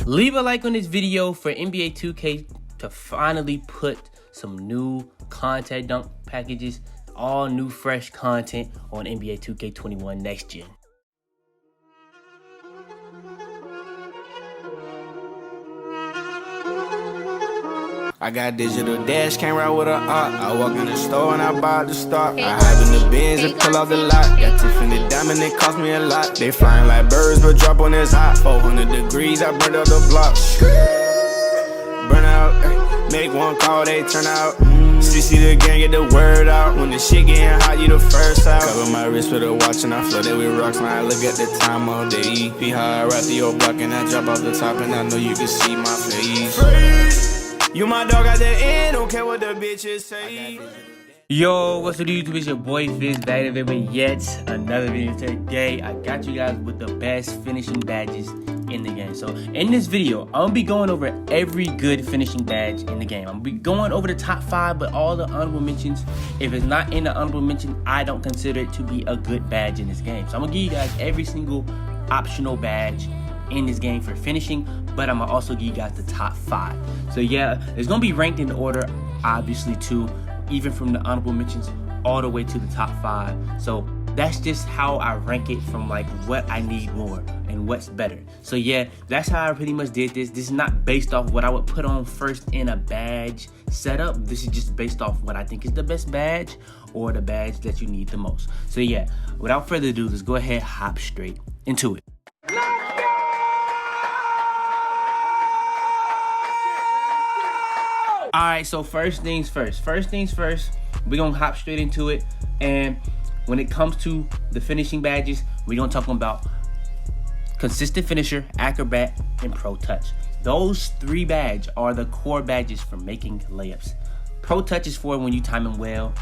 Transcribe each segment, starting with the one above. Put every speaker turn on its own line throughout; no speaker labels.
Leave a like on this video for NBA 2K to finally put some new content dunk packages, all new fresh content on NBA 2K21 next gen.
I got digital dash, came right with a op. I walk in the store and I bought the stock. I hide in the bins and pull off the lot. Got Tiffany diamond, it cost me a lot. They flying like birds, but drop on this hot. 400 degrees, I burned up the block. Burn out, make one call, they turn out. CC the gang, get the word out. When the shit getting hot, you the first out. Cover my wrist with a watch and I flood it with rocks. Now I look at the time all day. Be high, I rap the old block and I drop off the top. And I know you can see my face. You my dog at the end, don't care what the bitches say.
Yo, what's up YouTube? It's your boy Fizz back with yet another video today. I got you guys with the best finishing badges in the game. So in this video, I'm gonna be going over every good finishing badge in the game. I'm gonna be going over the top 5, but all the honorable mentions. If it's not in the honorable mention, I don't consider it to be a good badge in this game. So I'm gonna give you guys every single optional badge in this game for finishing, but I'm gonna also give you guys the top 5. So yeah, it's gonna be ranked in order, obviously, too, even from the honorable mentions all the way to the top 5. So that's just how I rank it from like what I need more and what's better. So yeah, that's how I pretty much did this. This is not based off what I would put on first in a badge setup. This is just based off what I think is the best badge or the badge that you need the most. So yeah, without further ado, let's go ahead, hop straight into it. Alright, so first things first, we're gonna hop straight into it. And when it comes to the finishing badges, we're gonna talk about consistent finisher, acrobat, and pro touch. Those 3 badges are the core badges for making layups. Pro touch is for when you time them well.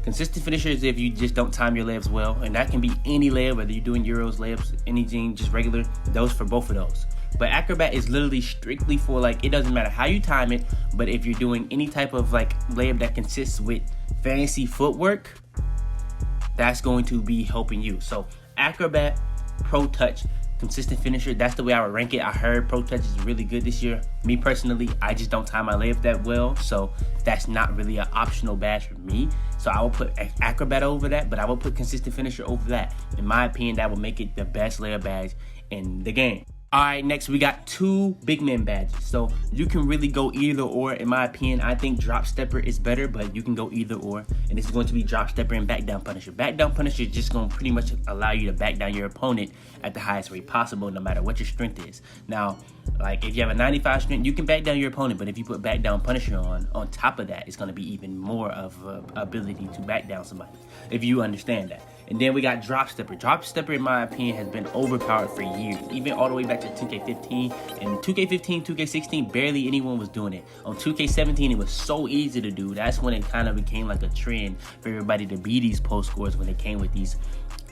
Consistent finisher is if you just don't time your layups well, and that can be any layup, whether you're doing Euros, layups, anything, just regular. Those for both of those. But acrobat is literally strictly for, like, it doesn't matter how you time it, but if you're doing any type of like layup that consists with fancy footwork, that's going to be helping you. So acrobat, pro touch, consistent finisher, that's the way I would rank it. I heard pro touch is really good this year. Me personally, I just don't time my layup that well, so that's not really an optional badge for me. So I will put acrobat over that, but I will put consistent finisher over that. In my opinion, that will make it the best layup badge in the game. Alright, next we got 2 big man badges. So you can really go either or. In my opinion, I think drop stepper is better, but you can go either or. And this is going to be drop stepper and back down punisher. Back down punisher is just going to pretty much allow you to back down your opponent at the highest rate possible, no matter what your strength is. Now, like if you have a 95 strength, you can back down your opponent, but if you put back down punisher on top of that, it's going to be even more of an ability to back down somebody, if you understand that. And then we got drop stepper. Drop stepper, in my opinion, has been overpowered for years, even all the way back to 2K15. And 2K15, 2K16, barely anyone was doing it. On 2K17, it was so easy to do. That's when it kind of became like a trend for everybody to be these post scores when they came with these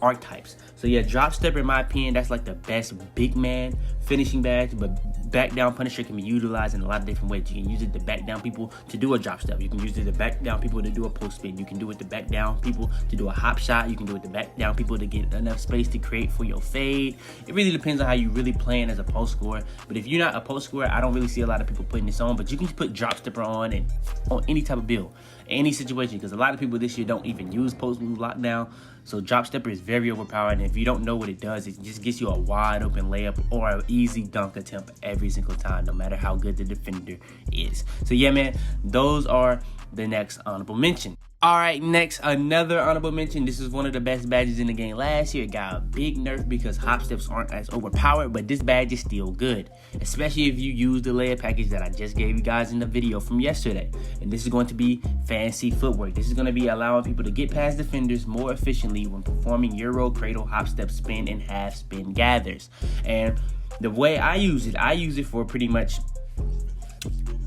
archetypes. So yeah, drop stepper, in my opinion, that's like the best big man finishing badge. But back down punisher can be utilized in a lot of different ways. You can use it to back down people to do a drop step. You can use it to back down people to do a post spin. You can do it to back down people to do a hop shot. You can do it to back down people to get enough space to create for your fade. It really depends on how you really playing as a post scorer. But if you're not a post scorer, I don't really see a lot of people putting this on. But you can put drop stepper on and on any type of build, any situation, because a lot of people this year don't even use post move lockdown. So drop stepper is very overpowered, and if you don't know what it does, it just gets you a wide open layup or an easy dunk attempt every single time, no matter how good the defender is. So yeah, man, those are the next honorable mention. All right, next, another honorable mention. This is one of the best badges in the game. Last year, it got a big nerf because hop steps aren't as overpowered, but this badge is still good, especially if you use the layup package that I just gave you guys in the video from yesterday. And this is going to be fancy footwork. This is going to be allowing people to get past defenders more efficiently when performing Euro, cradle, hop step, spin, and half spin gathers. And the way I use it for pretty much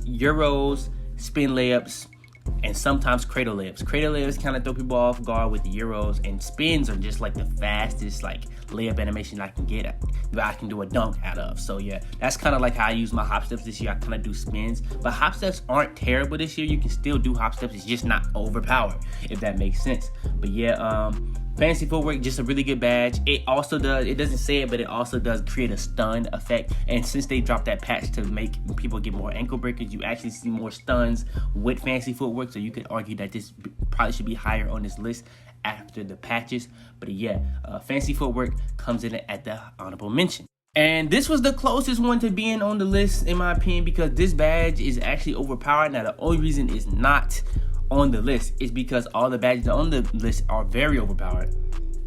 Euros, spin layups, and sometimes cradle layups. Cradle layups kind of throw people off guard with the Euros, and spins are just like the fastest like layup animation I can get at, that I can do a dunk out of. So yeah, that's kind of like how I use my hop steps this year. I kind of do spins, but hop steps aren't terrible this year. You can still do hop steps, it's just not overpowered, if that makes sense. But yeah, Fancy Footwork, just a really good badge. It also does, it doesn't say it, but it also does create a stun effect. And since they dropped that patch to make people get more ankle breakers, you actually see more stuns with Fancy Footwork. So you could argue that this probably should be higher on this list after the patches. But yeah, Fancy Footwork comes in at the honorable mention. And this was the closest one to being on the list, in my opinion, because this badge is actually overpowered. Now, the only reason it's not on the list is because all the badges on the list are very overpowered.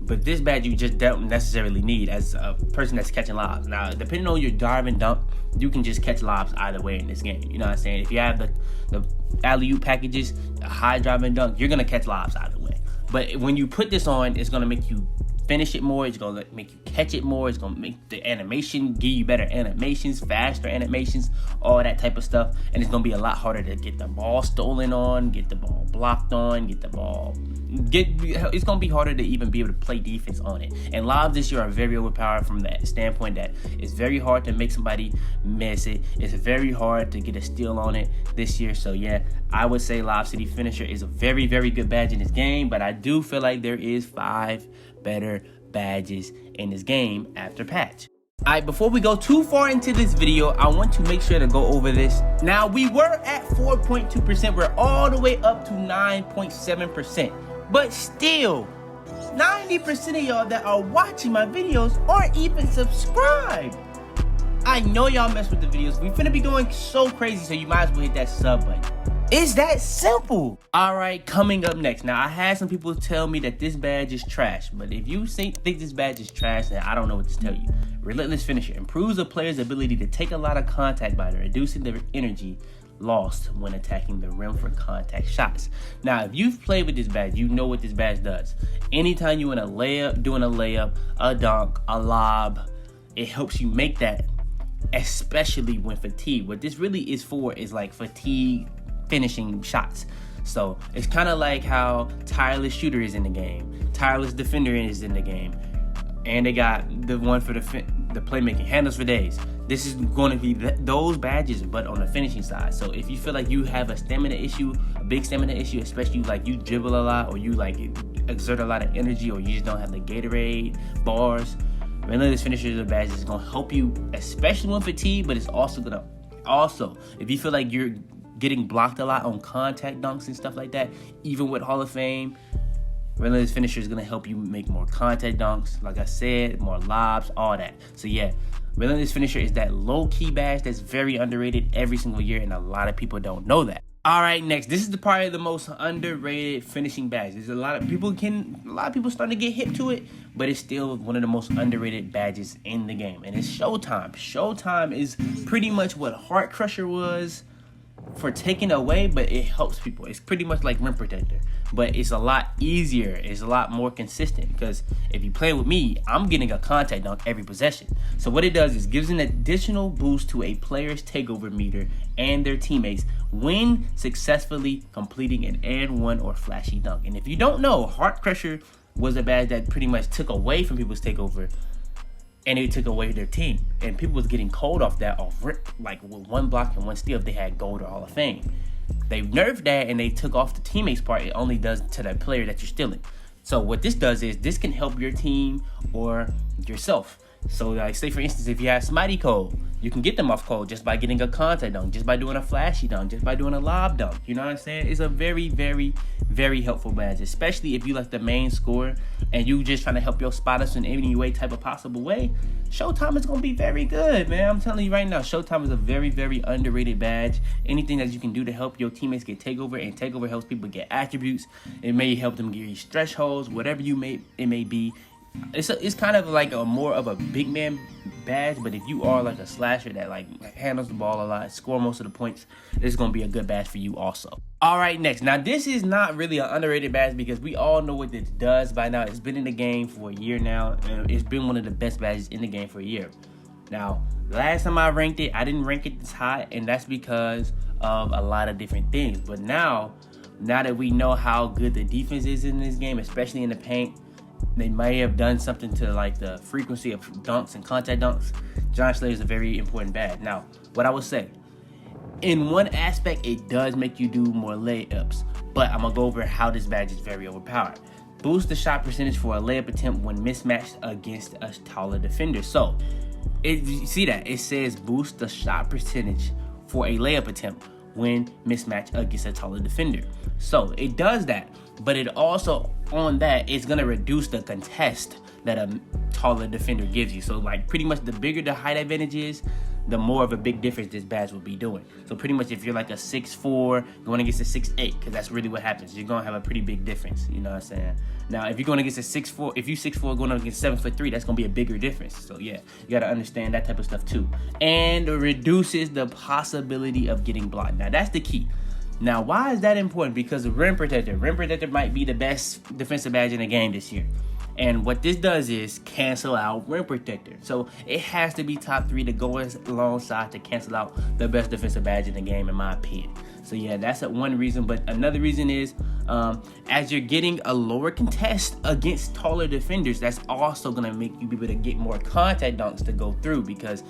But this badge you just don't necessarily need as a person that's catching lobs. Now, depending on your dive and dunk, you can just catch lobs either way in this game. You know what I'm saying? If you have the alley-oop packages, a high drive and dunk, you're going to catch lobs either way. But when you put this on, it's going to make you finish it more. It's going to make you catch it more. It's going to make the animation, give you better animations, faster animations, all that type of stuff. And it's going to be a lot harder to get the ball stolen on, get the ball blocked on, it's going to be harder to even be able to play defense on it. And lobs this year are very overpowered from that standpoint that it's very hard to make somebody miss it. It's very hard to get a steal on it this year. So yeah, I would say Lob City Finisher is a very, very good badge in this game, but I do feel like there is 5 better badges in this game after patch. Alright, before we go too far into this video, I want to make sure to go over this. Now, we were at 4.2%. We're all the way up to 9.7%. But still, 90% of y'all that are watching my videos aren't even subscribed. I know y'all mess with the videos. We finna be going so crazy, so you might as well hit that sub button. It's that simple. All right, coming up next. Now, I had some people tell me that this badge is trash, but if you think this badge is trash, then I don't know what to tell you. Relentless Finisher improves a player's ability to take a lot of contact by reducing their energy lost when attacking the rim for contact shots. Now, if you've played with this badge, you know what this badge does. Anytime you in a layup, doing a layup, a dunk, a lob, it helps you make that, especially when fatigued. What this really is for is like fatigue finishing shots. So it's kind of like how Tireless Shooter is in the game, Tireless Defender is in the game, and they got the one for the Playmaking, Handles for Days. This is going to be those badges, but on the finishing side. So if you feel like you have a stamina issue, a big stamina issue, especially like you dribble a lot or you like exert a lot of energy or you just don't have the Gatorade bars, Relentless Finisher is a badge that's going to help you, especially when fatigued, but it's also going to, if you feel like you're getting blocked a lot on contact dunks and stuff like that, even with Hall of Fame, Relentless Finisher is going to help you make more contact dunks, like I said, more lobs, all that. So yeah, Relentless Finisher is that low-key badge that's very underrated every single year, and a lot of people don't know that. All right, next, this is probably the most underrated finishing badge. There's a lot of people starting to get hip to it, but it's still one of the most underrated badges in the game, and it's Showtime. Showtime is pretty much what Heart Crusher was for taking away, but it helps people. It's pretty much like Rim Protector, but it's a lot easier. It's a lot more consistent because if you play with me, I'm getting a contact dunk every possession. So what it does is gives an additional boost to a player's takeover meter and their teammates when successfully completing an and one or flashy dunk. And if you don't know, Heart Crusher was a badge that pretty much took away from people's takeover, and it took away their team. And people was getting cold off that, off rip, like with one block and one steal if they had gold or Hall of Fame. They nerfed that and they took off the teammates part. It only does to that player that you're stealing. So what this does is this can help your team or yourself. So like say for instance, if you have Smitey Code, you can get them off Code just by getting a contact dunk, just by doing a flashy dunk, just by doing a lob dunk. You know what I'm saying? It's a very, very, very helpful badge, especially if you like the main scorer and you just trying to help your spotters in any way, type of possible way. Showtime is going to be very good, man. I'm telling you right now, Showtime is a very, very underrated badge. Anything that you can do to help your teammates get takeover, and takeover helps people get attributes. It may help them get thresholds, whatever it may be. It's kind of like a more of a big man badge, but if you are like a slasher that like handles the ball a lot, score most of the points, this is going to be a good badge for you also. All right, next. Now, this is not really an underrated badge because we all know what this does by now. It's been in the game for a year now, and it's been one of the best badges in the game for a year. Now, last time I ranked it, I didn't rank it this high, and that's because of a lot of different things. But now that we know how good the defense is in this game, especially in the paint, they may have done something to like the frequency of dunks and contact dunks. John Slayer is a very important badge. Now, what I would say, in one aspect, it does make you do more layups, but I'm gonna go over how this badge is very overpowered. boost the shot percentage for a layup attempt when mismatched against a taller defender. So, you see that? It says boost the shot percentage for a layup attempt when mismatched against a taller defender. So, it does that. But it also, on that, it's going to reduce the contest that a taller defender gives you. So, like, pretty much the bigger the height advantage is, the more of a big difference this badge will be doing. So pretty much if you're like a 6'4" going against a 6'8", because that's really what happens, you're gonna have a pretty big difference, you know what I'm saying? Now if you're going against a 6'4", if you 6'4" going against 7'3", that's gonna be a bigger difference. So yeah, you gotta understand that type of stuff too. And it reduces the possibility of getting blocked. Now that's the key. Now why is that important? Because of Rim Protector. Rim Protector might be the best defensive badge in the game this year. And what this does is cancel out Rim Protector. So it has to be top 3 to go alongside to cancel out the best defensive badge in the game, in my opinion. So yeah, that's one reason. But another reason is as you're getting a lower contest against taller defenders, that's also going to make you be able to get more contact dunks to go through. Because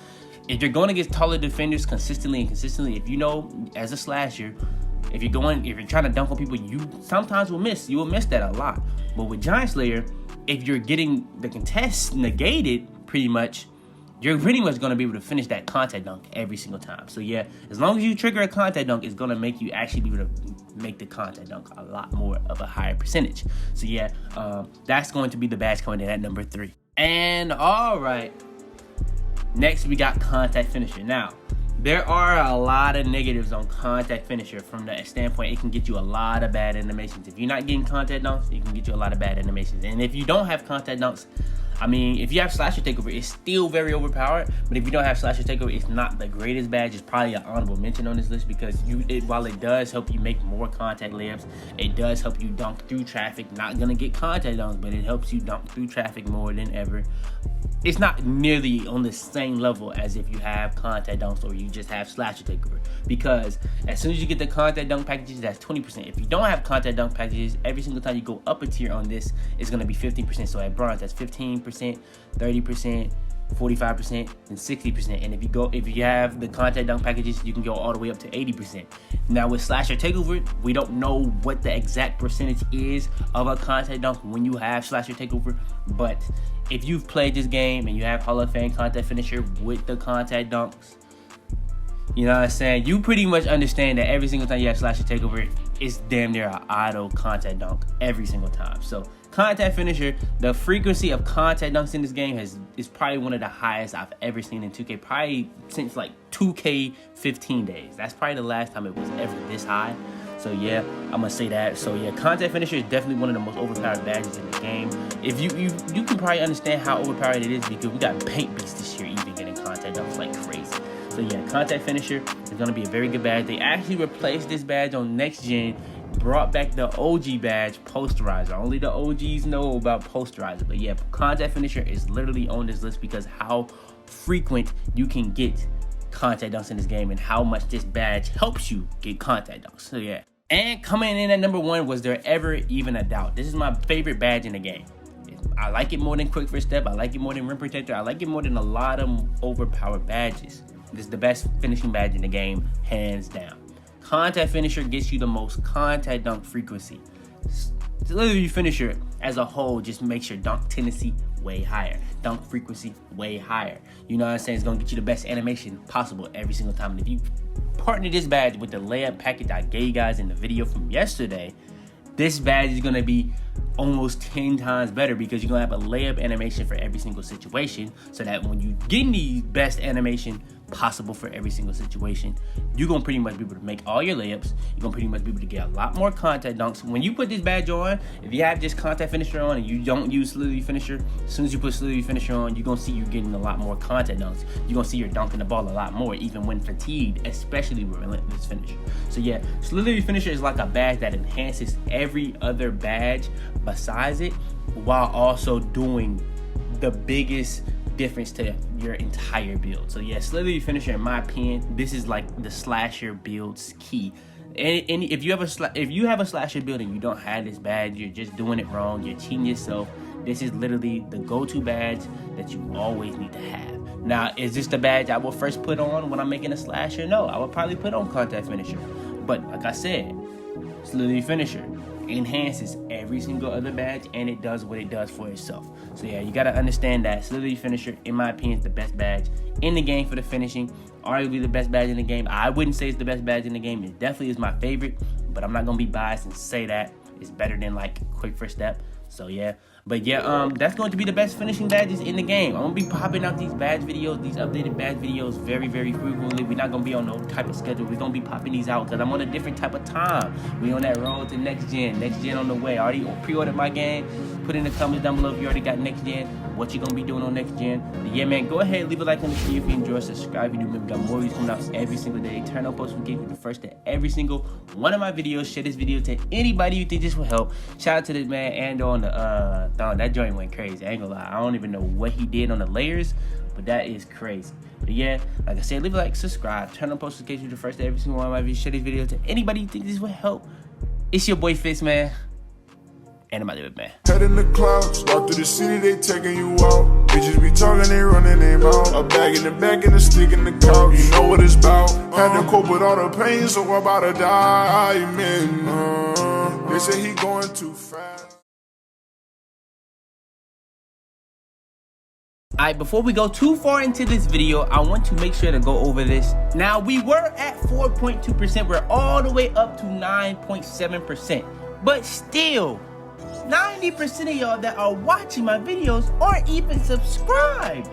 if you're going against taller defenders consistently, if you know, as a slasher, if you're trying to dunk on people, you sometimes will miss. You will miss that a lot. But with Giant Slayer, if you're getting the contest negated, pretty much, you're pretty much going to be able to finish that contact dunk every single time. So yeah, as long as you trigger a contact dunk, it's going to make you actually be able to make the contact dunk a lot more of a higher percentage. So yeah, that's going to be the badge coming in at number 3. And all right, next we got contact finisher. Now, there are a lot of negatives on contact finisher from the standpoint it can get you a lot of bad animations. If you're not getting contact dunks, it can get you a lot of bad animations. And if you don't have contact dunks, I mean, if you have slasher takeover, it's still very overpowered. But if you don't have slasher takeover, it's not the greatest badge. It's probably an honorable mention on this list because while it does help you make more contact layups, it does help you dunk through traffic. Not gonna get contact dunks, but it helps you dunk through traffic more than ever. It's not nearly on the same level as if you have contact dunks or you just have slasher takeover. Because as soon as you get the contact dunk packages, that's 20%. If you don't have contact dunk packages, every single time you go up a tier on this, it's going to be 15%. So at bronze, that's 15%, 30%, 45%, and 60%. And if you have the contact dunk packages, you can go all the way up to 80%. Now with slasher takeover, we don't know what the exact percentage is of a contact dunk when you have slasher takeover, but if you've played this game and you have Hall of Fame contact finisher with the contact dunks, you know what I'm saying, you pretty much understand that every single time you have slasher takeover, it's damn near an auto contact dunk every single time. So contact finisher, the frequency of contact dunks in this game is probably one of the highest I've ever seen in 2K, probably since like 2K 15 days. That's probably the last time it was ever this high. So yeah, I'm gonna say that. So yeah, contact finisher is definitely one of the most overpowered badges in the game. If you can probably understand how overpowered it is because we got paint beasts this year even getting contact dunks like crazy. So yeah, contact finisher is gonna be a very good badge. They actually replaced this badge on next gen, brought back the OG badge, posterizer. Only the OGs know about posterizer. But yeah, contact finisher is literally on this list because how frequent you can get contact dunks in this game and how much this badge helps you get contact dunks. So yeah. And coming in at number 1, was there ever even a doubt? This is my favorite badge in the game. I like it more than Quick First Step. I like it more than Rim Protector. I like it more than a lot of overpowered badges. This is the best finishing badge in the game, hands down. Contact finisher gets you the most contact dunk frequency. Literally finisher as a whole just makes your dunk tendency way higher, dunk frequency way higher. You know what I'm saying? It's gonna get you the best animation possible every single time. And if you partner this badge with the layup package I gave you guys in the video from yesterday, this badge is gonna be almost 10 times better because you're gonna have a layup animation for every single situation, so that when you get the best animation possible for every single situation, you're gonna pretty much be able to make all your layups. You're gonna pretty much be able to get a lot more contact dunks. When you put this badge on, if you have just contact finisher on and you don't use solidity finisher, as soon as you put solidity finisher on, you're gonna see you're getting a lot more contact dunks. You're gonna see you're dunking the ball a lot more, even when fatigued, especially with relentless finisher. So yeah, solidity finisher is like a badge that enhances every other badge besides it, while also doing the biggest difference to your entire build. So yeah, solidity finisher, in my opinion, this is like the slasher build's key. And if you have a slasher build and you don't have this badge, you're just doing it wrong. You're cheating yourself. This is literally the go-to badge that you always need to have. Now, is this the badge I will first put on when I'm making a slasher? No, I would probably put on contact finisher. But like I said, solidity finisher, enhances every single other badge, and it does what it does for itself. So yeah, you gotta understand that Celebrity Finisher, in my opinion, is the best badge in the game for the finishing. Arguably the best badge in the game. I wouldn't say it's the best badge in the game. It definitely is my favorite, but I'm not gonna be biased and say that it's better than like Quick First Step. So yeah, but yeah, that's going to be the best finishing badges in the game. I'm gonna be popping out these badge videos, these updated badge videos very, very frequently. We're not gonna be on no type of schedule. We're gonna be popping these out because I'm on a different type of time. We on that road to next gen on the way. I already pre-ordered my game. Put in the comments down below if you already got next gen, what you gonna be doing on next gen. But yeah, man, go ahead, leave a like on the video if you enjoy. Subscribe if you do. We got more videos coming out every single day. Turn on post notifications the first to every single one of my videos. Share this video to anybody you think this will help. Shout out to this man and on the that joint went crazy. I ain't gonna lie, I don't even know what he did on the layers, but that is crazy. But yeah, like I said, leave a like, subscribe, turn on post notifications the first to every single one of my videos. Share this video to anybody you think this will help. It's your boy Fitz, man. And I'm out of it, man.
Head in the clouds, walk through the city, they taking you out. Bitches be talking, they running their mouth. A bag in the back and a stick in the couch. You know what it's about. Had to cope with all the pain, so I'm about to die, man. They say he going too fast.
Alright, before we go too far into this video, I want to make sure to go over this. Now, we were at 4.2%. We're all the way up to 9.7%. But still, 90% of y'all that are watching my videos aren't even subscribed.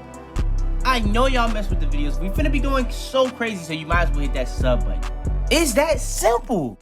I know y'all mess with the videos. We finna be going so crazy, so you might as well hit that sub button. It's that simple.